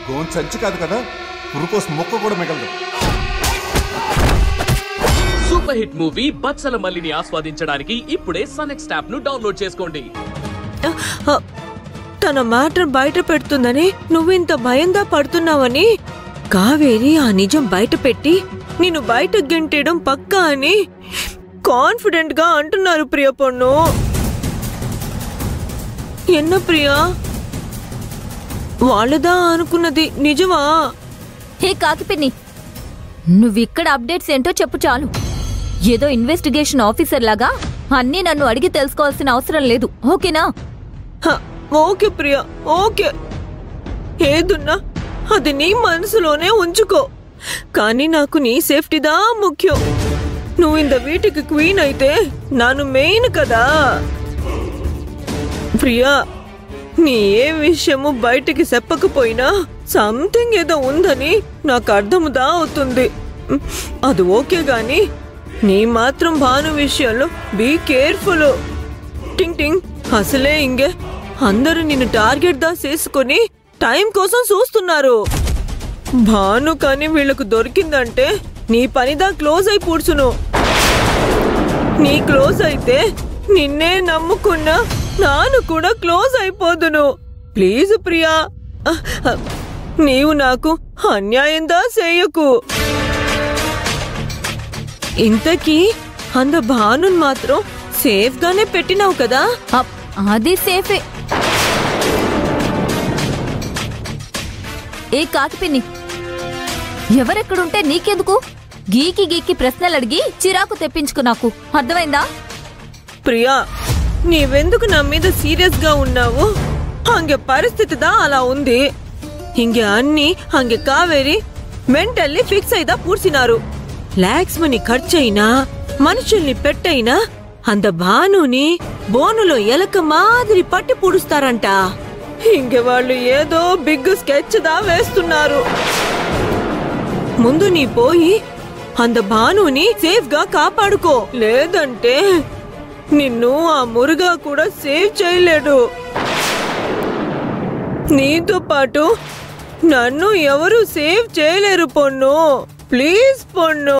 Gonna చచ్చి కాదు కదా, పురుకోస్ మొక్క కూడా మిగలదు. సూపర్ హిట్ మూవీ బత్సల మల్లిని ఆస్వాదించడానికి ఇప్పుడే సన్‌నెక్స్ట్ యాప్ ను డౌన్లోడ్ చేసుకోండి. తన మ్యాటర్ బయట పెడుతుందని నువ్వింత భయంగా పడుతున్నావని కావేరి ఆ నిజం బయట పెట్టి నిన్ను బయట గెంటేయడం పక్కా అని కాన్ఫిడెంట్ గా అంటున్నారు ప్రియ పొన్ను. ఎన్న ప్రియా, వాళ్ళదా అనుకున్నది నిజమా? హే కాకిపిన్ని, నువ్విక్కడ అప్డేట్స్ ఏంటో చెప్పు చాలు. ఏదో ఇన్వెస్టిగేషన్ ఆఫీసర్ లాగా అన్నీ నన్ను అడిగి తెలుసుకోవాల్సిన అవసరం లేదు, ఓకేనా? Okay Priya, okay. ఏదున్నా అది నీ మనసులోనే ఉంచుకో. కానీ నాకు నీ సేఫ్టీదా ముఖ్యం. నువ్వు ఇంత వీటికి క్వీన్ అయితే నాను మెయిన్ కదా ప్రియా. నీ ఏ విషయము బయటికి చెప్పకపోయినా సంథింగ్ ఏదో ఉందని నాకు అర్థముదా అవుతుంది. అది ఓకే గాని నీ మాత్రం భాను విషయంలో బీ కేర్ఫుల్. టింగ్ టింగ్, అసలే ఇంగే అందరూ నిన్ను టార్గెట్ దా చేసుకుని టైం కోసం చూస్తున్నారు. భాను కానీ వీళ్ళకు దొరికిందంటే నీ పనిదా క్లోజ్ అయి పూడ్చును. నీ క్లోజ్ అయితే నిన్నే నమ్ముకున్నా నాను కూడా క్లోజ్ అయిపోదును. ప్లీజ్ ప్రియా, నీవు నాకు అన్యాయందా చేయకు. ఇంతకీ అంద భాను మాత్రం సేఫ్ గానే పెట్టినావు కదా? అది సేఫే. ఏ కాకిపిన్ని, ఎవరెక్కడుంటే నీకెందుకు? గీకి గీకి ప్రశ్నలు అడిగి చిరాకు తెప్పించుకు, నాకు అర్థమైందా? ప్రియా, నీవెందుకు నా మీద సీరియస్ గా ఉన్నావు? హంగే పరిస్థితిదా అలా ఉంది. హింగే అన్ని హంగే కావేరి మెంటల్లీ ఫిక్స్ అయిదా పూడ్చినారు. లాక్స్ మనీ ఖర్చయినా మనుషుల్ని పెట్టయినా అంద భానుని బోనులో ఎలక మాదిరి పట్టి పూడుస్తారంట. ఇంక వాళ్ళు ఏదో బిగ్ స్కెచ్ దా వేస్తున్నారు. ముందు నీ పోయి అంద భానుని సేఫ్ గా కాపాడుకో, లేదంటే నిన్ను ఆ మురుగా కూడా సేవ్ చేయలేడు. నీతో పాటు నన్ను ఎవరు సేవ్ చేయలేరు పొన్ను. ప్లీజ్ పొన్ను.